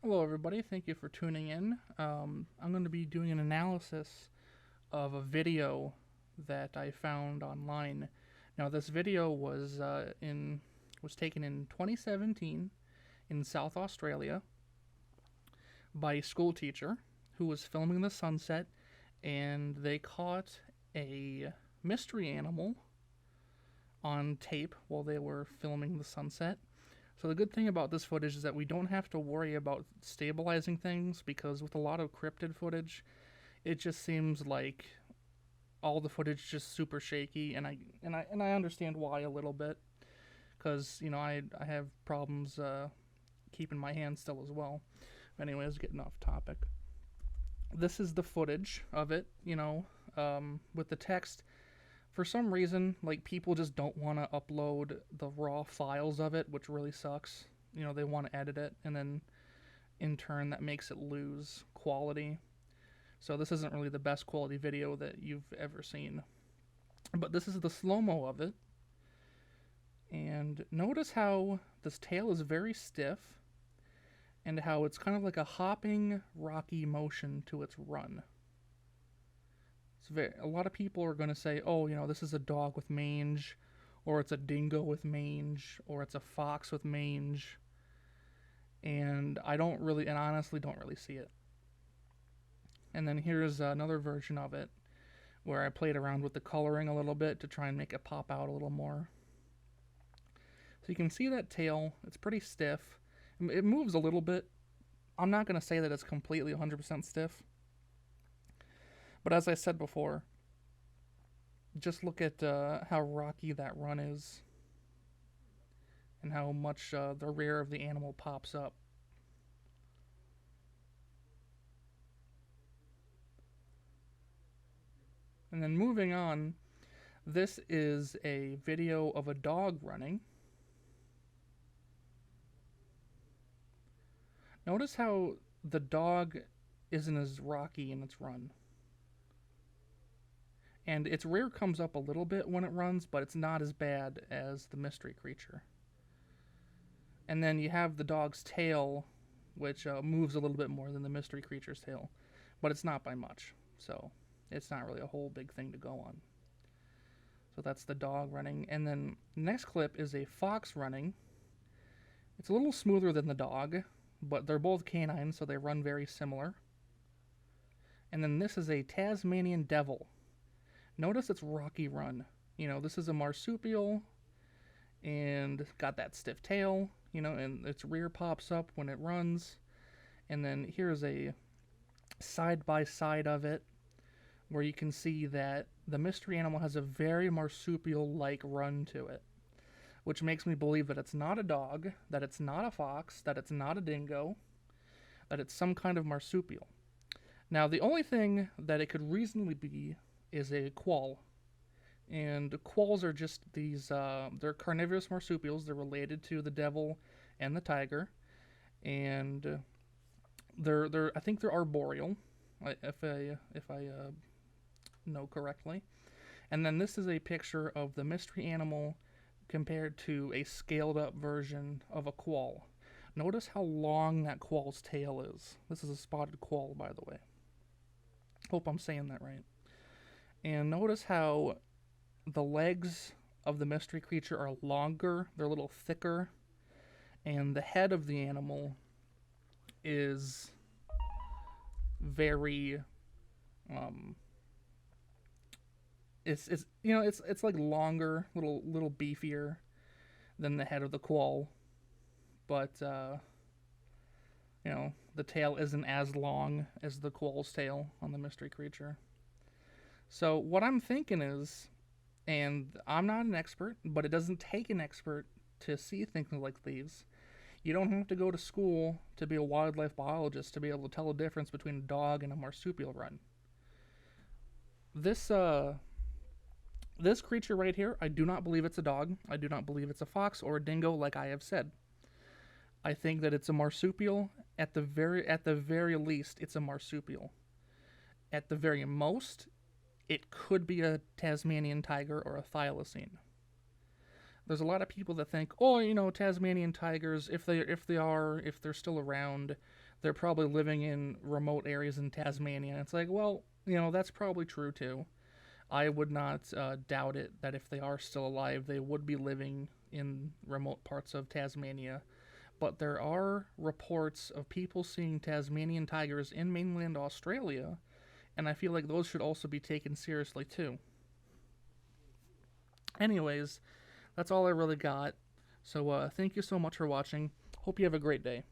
Hello, everybody. Thank you for tuning in. I'm going to be doing an analysis of a video that I found online. Now, this video was taken in 2017 in South Australia by a school teacher who was filming the sunset, and they caught a mystery animal on tape while they were filming the sunset. So the good thing about this footage is that we don't have to worry about stabilizing things, because with a lot of cryptid footage, it just seems like all the footage just super shaky, and I understand why a little bit, because I have problems keeping my hands still as well. Anyways, getting off topic. This is the footage of it, with the text. For some reason, like, people just don't want to upload the raw files of it, which really sucks. They want to edit it, and then in turn that makes it lose quality. So this isn't really the best quality video that you've ever seen. But this is the slow-mo of it. And notice how this tail is very stiff, and how it's kind of like a hopping, rocky motion to its run. A lot of people are going to say, oh, this is a dog with mange, or it's a dingo with mange, or it's a fox with mange. And I honestly don't really see it. And then here's another version of it where I played around with the coloring a little bit to try and make it pop out a little more. So you can see that tail, it's pretty stiff. It moves a little bit. I'm not going to say that it's completely 100% stiff. But as I said before, just look at how rocky that run is, and how much the rear of the animal pops up. And then moving on, this is a video of a dog running. Notice how the dog isn't as rocky in its run. And its rear comes up a little bit when it runs, but it's not as bad as the mystery creature. And then you have the dog's tail, which moves a little bit more than the mystery creature's tail, but it's not by much, so it's not really a whole big thing to go on. So that's the dog running. And then the next clip is a fox running. It's a little smoother than the dog, but they're both canine, so they run very similar. And then this is a Tasmanian devil. Notice its rocky run. This is a marsupial, and got that stiff tail, and its rear pops up when it runs. And then here's a side-by-side of it, where you can see that the mystery animal has a very marsupial-like run to it, which makes me believe that it's not a dog, that it's not a fox, that it's not a dingo, that it's some kind of marsupial. Now, the only thing that it could reasonably be is a quoll. And quolls are just these, they're carnivorous marsupials. They're related to the devil and the tiger. And I think they're arboreal, if I know correctly. And then this is a picture of the mystery animal compared to a scaled up version of a quoll. Notice how long that quoll's tail is. This is a spotted quoll, by the way. Hope I'm saying that right. And notice how the legs of the mystery creature are longer, they're a little thicker, and the head of the animal is very it's like longer, little beefier than the head of the quoll, but the tail isn't as long as the quoll's tail on the mystery creature. So what I'm thinking is, and I'm not an expert, but it doesn't take an expert to see things like these. You don't have to go to school to be a wildlife biologist to be able to tell the difference between a dog and a marsupial run. This creature right here, I do not believe it's a dog. I do not believe it's a fox or a dingo, like I have said. I think that it's a marsupial. At the very least, it's a marsupial. At the very most, it could be a Tasmanian tiger or a thylacine. There's a lot of people that think, oh, Tasmanian tigers, if they're still around, they're probably living in remote areas in Tasmania. And it's like, well, that's probably true too. I would not doubt it that if they are still alive, they would be living in remote parts of Tasmania. But there are reports of people seeing Tasmanian tigers in mainland Australia, and I feel like those should also be taken seriously too. Anyways, that's all I really got. So thank you so much for watching. Hope you have a great day.